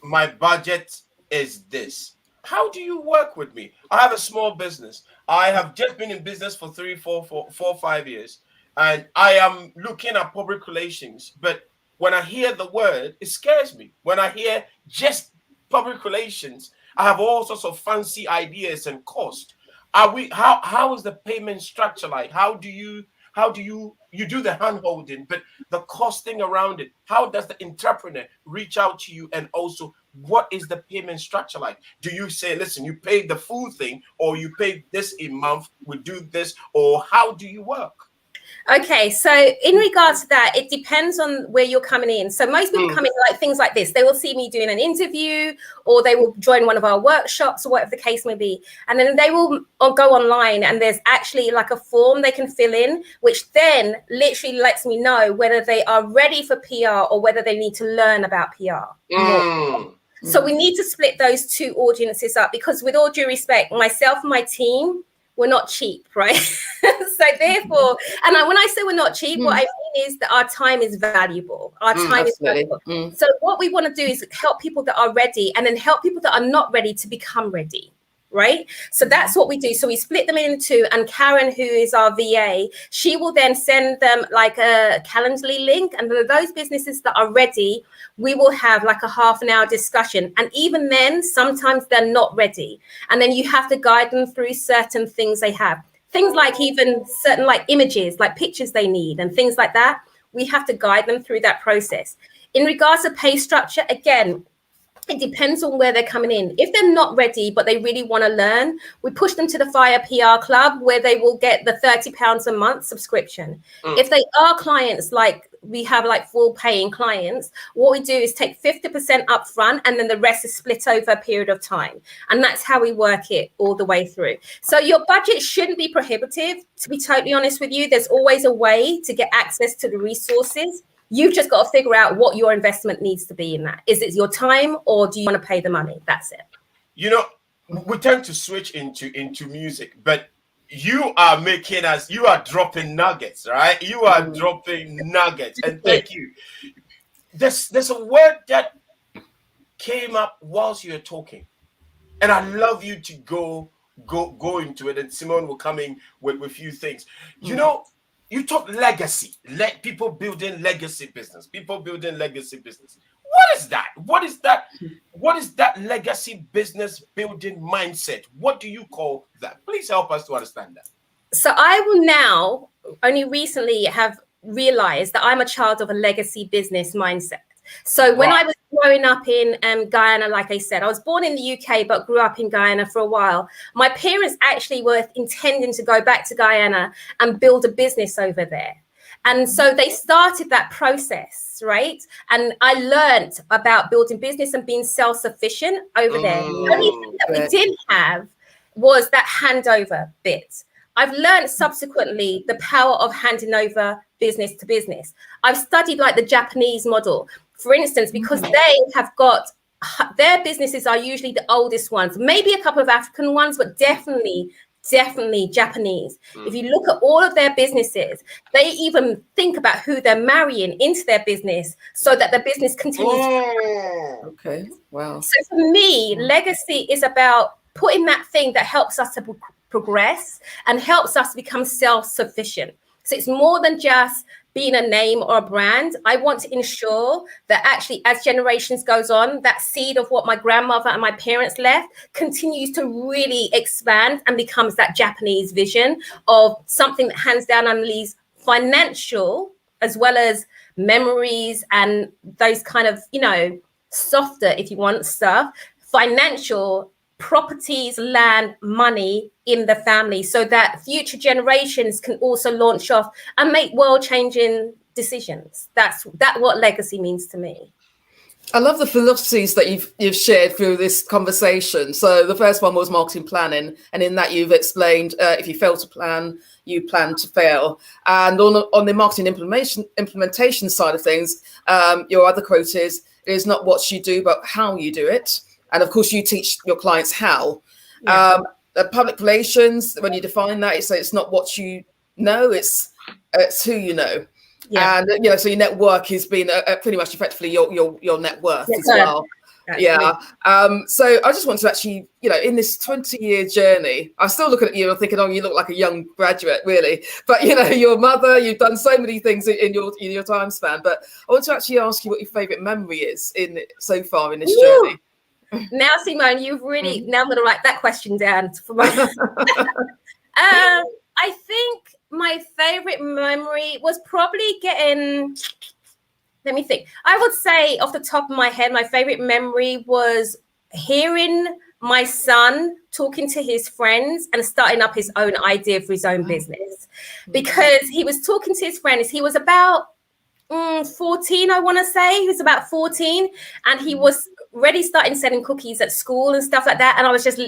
my budget is this. how do you work with me? I have a small business. I have just been in business for 5 years, and I am looking at public relations. But when I hear the word, it scares me. When I hear just public relations, I have all sorts of fancy ideas and cost. How is the payment structure like? How do you do the hand holding, but the costing around it? How does the entrepreneur reach out to you? And also, what is the payment structure like? Do you say, listen, you pay the full thing, or you pay this a month, we do this, or how do you work? Okay, so in regards to that, it depends on where you're coming in. So most people come in like things like this. They will see me doing an interview, or they will join one of our workshops, or whatever the case may be. And then they will go online, and there's actually like a form they can fill in, which then literally lets me know whether they are ready for PR or whether they need to learn about PR. So we need to split those two audiences up, because with all due respect, myself and my team, we're not cheap, right? So therefore, and when I say we're not cheap, what I mean is that our time is valuable. Our time is valuable. So what we want to do is help people that are ready, and then help people that are not ready to become ready. Right? So that's what we do. So we split them into, and Karen, who is our VA, she will then send them like a Calendly link. And for those businesses that are ready, we will have like a half an hour discussion. And even then, sometimes they're not ready. And then you have to guide them through certain things they have. Things like even certain like images, like pictures they need and things like that. We have to guide them through that process. In regards to pay structure, again, it depends on where they're coming in. If they're not ready, but they really want to learn, we push them to the Fire PR Club, where they will get the £30 a month subscription. If they are clients, like we have like full paying clients, what we do is take 50% up front, and then the rest is split over a period of time. And that's how we work it all the way through. So your budget shouldn't be prohibitive. To be totally honest with you, there's always a way to get access to the resources. You've just got to figure out what your investment needs to be in that. Is it your time, or do you want to pay the money? That's it. You know, we tend to switch into music, but you are making us, you are dropping nuggets, right? You are dropping nuggets. And thank you. There's a word that came up whilst you were talking, and I love you to go into it, and Simone will come in with a few things. You know, you talk legacy, let people building legacy business, people building legacy business. What is that? What is that? What is that legacy business building mindset? What do you call that? Please help us to understand that. So I will now only recently have realized that I'm a child of a legacy business mindset. So when I was growing up in Guyana, like I said, I was born in the UK, but grew up in Guyana for a while. My parents actually were intending to go back to Guyana and build a business over there. And so they started that process, right? And I learned about building business and being self-sufficient over there. The only thing that we didn't have was that handover bit. I've learned subsequently the power of handing over business to business. I've studied like the Japanese model, for instance, because they have got, their businesses are usually the oldest ones, maybe a couple of African ones, but definitely Japanese. If you look at all of their businesses, they even think about who they're marrying into their business so that the business continues. Okay, wow. So for me, legacy is about putting that thing that helps us to progress and helps us to become self-sufficient. So it's more than just being a name or a brand. I want to ensure that actually as generations goes on, that seed of what my grandmother and my parents left continues to really expand and becomes that Japanese vision of something that hands down and leaves financial as well as memories and those kind of, you know, softer, if you want, stuff, financial properties, land, money in the family, so that future generations can also launch off and make world-changing decisions. That's what legacy means to me. I love the philosophies that you've shared through this conversation. So the first one was marketing planning, and in that you've explained if you fail to plan, you plan to fail. And on the marketing implementation side of things, your other quote is, it is not what you do, but how you do it. And of course, you teach your clients how. Public relations, when you define that, you say it's not what you know, it's who you know. And you know, so your network has been pretty much effectively your net worth as well. Yeah. So I just want to actually, in this 20-year journey, I still look at you and thinking, oh, you look like a young graduate, really. But your mother, you've done so many things in your time span. But I want to actually ask you what your favourite memory is so far in this journey. Now, Simone, you've really now I'm going to write that question down for my. I think my favourite memory was probably getting. Let me think. I would say off the top of my head, my favorite memory was hearing my son talking to his friends and starting up his own idea for his own business, because he was talking to his friends. He was about 14, I want to say. He was about 14, and he was already starting selling cookies at school and stuff like that. And I was just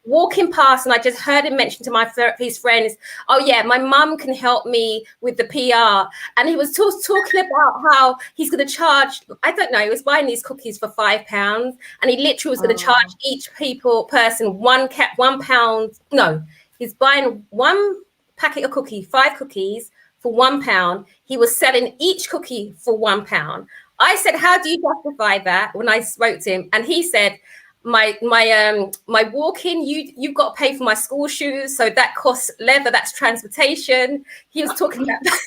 walking past, and I just heard him mention to his friends, oh yeah, my mum can help me with the PR. And he was talking about how he's going to charge, I don't know, he was buying these cookies for £5, and he literally was going to charge each person £1. No, he's buying one packet of cookie, 5 cookies for £1. He was selling each cookie for £1. I said, how do you justify that, when I spoke to him? And he said, my walk-in, you've got to pay for my school shoes, so that costs leather, that's transportation. He was talking about that.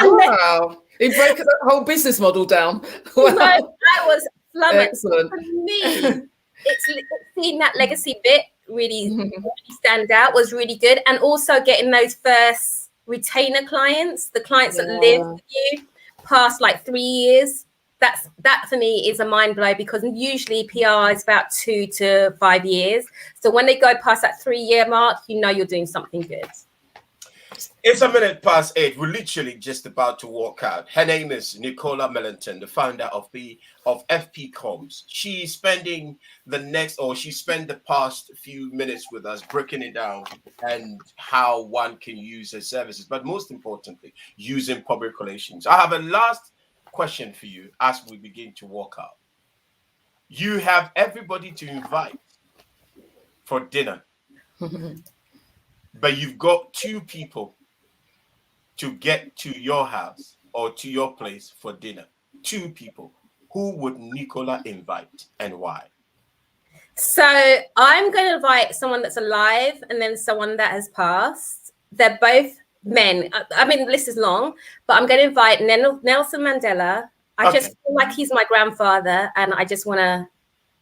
Wow. He broke the whole business model down. Wow. So I was flummoxed. Excellent. For me, it's seeing that legacy bit really stand out was really good. And also getting those first retainer clients, the clients that live with you past like 3 years. That for me is a mind blow, because usually PR is about 2 to 5 years. So when they go past that 3-year mark, you're doing something good. It's 8:01. We're literally just about to walk out. Her name is Nicola Millington, the founder of FPComms. She spent the past few minutes with us breaking it down and how one can use her services, but most importantly, using public relations. I have a last question for you as we begin to walk out. You have everybody to invite for dinner, but you've got 2 people to get to your house or to your place for dinner. 2 people. Who would Nicola invite and why? So I'm going to invite someone that's alive and then someone that has passed. They're both men. I mean, the list is long, but I'm going to invite Nelson Mandela. I just feel like he's my grandfather, and I just want to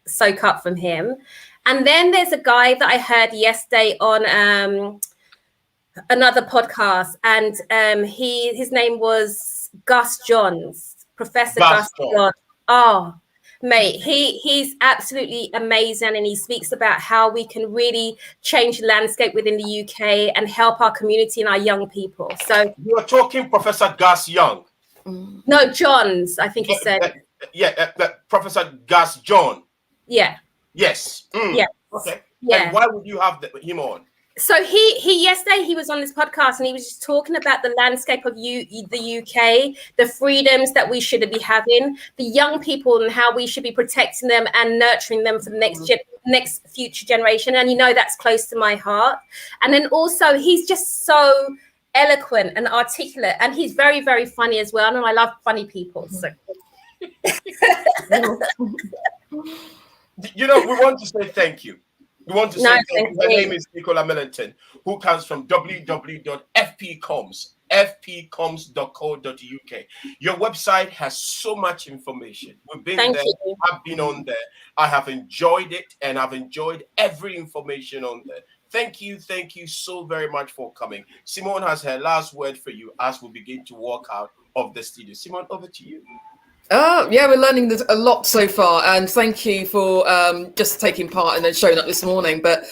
soak up from him. And then there's a guy that I heard yesterday on another podcast, and his name was Gus Johns, Professor Gus Johns. Oh, mate, he's absolutely amazing, and he speaks about how we can really change the landscape within the UK and help our community and our young people. So you're talking Professor Gus Young? No, Johns, I think he said. Professor Gus John. Yeah. Yes. Yeah. Okay. Yeah. And why would you have him on? So he yesterday he was on this podcast, and he was just talking about the landscape of the UK, the freedoms that we should be having, the young people, and how we should be protecting them and nurturing them for the next future generation. And that's close to my heart. And then also he's just so eloquent and articulate, and he's very, very funny as well. And I love funny people. So we want to say thank you. We want to say thank you. Her name is Nicola Millington, who comes from www.fpcomms.co.uk. Your website has so much information. We've been there. I've been on there. I have enjoyed it, and I've enjoyed every information on there. Thank you so very much for coming. Simone has her last word for you as we begin to walk out of the studio. Simone, over to you. Yeah, we're learning a lot so far, and thank you for just taking part and then showing up this morning. But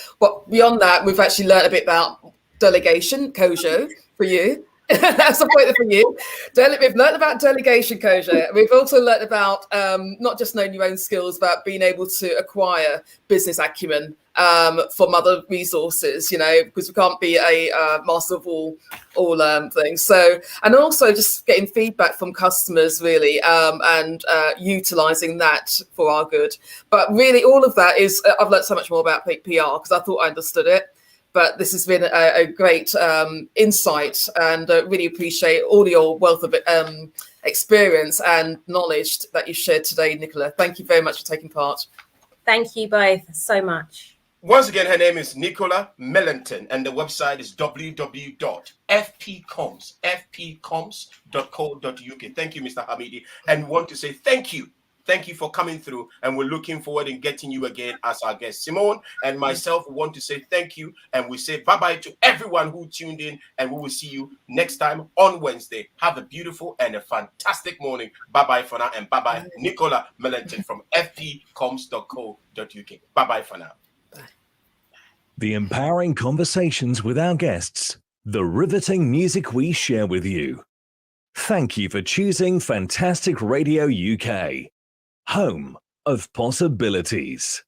beyond that, we've actually learned a bit about delegation, Kojo, for you. That's a point for you. We've learned about delegation, Kojo. We've also learned about not just knowing your own skills, but being able to acquire business acumen from other resources, because we can't be a master of all things. So, and also just getting feedback from customers, really, and utilizing that for our good. But really, all of that is, I've learned so much more about PR because I thought I understood it. But this has been a great insight, and really appreciate all your wealth of experience and knowledge that you shared today, Nicola. Thank you very much for taking part. Thank you both so much. Once again, her name is Nicola Millington, and the website is www.fpcoms.co.uk. Thank you, Mr. Hamidi, and want to say thank you. Thank you for coming through, and we're looking forward in getting you again as our guest. Simone and myself want to say thank you, and we say bye-bye to everyone who tuned in, and we will see you next time on Wednesday. Have a beautiful and a fantastic morning. Bye-bye for now, and bye-bye, Nicola Millington from fpcoms.co.uk. Bye-bye for now. The empowering conversations with our guests, the riveting music we share with you. Thank you for choosing Fantastic Radio UK, home of possibilities.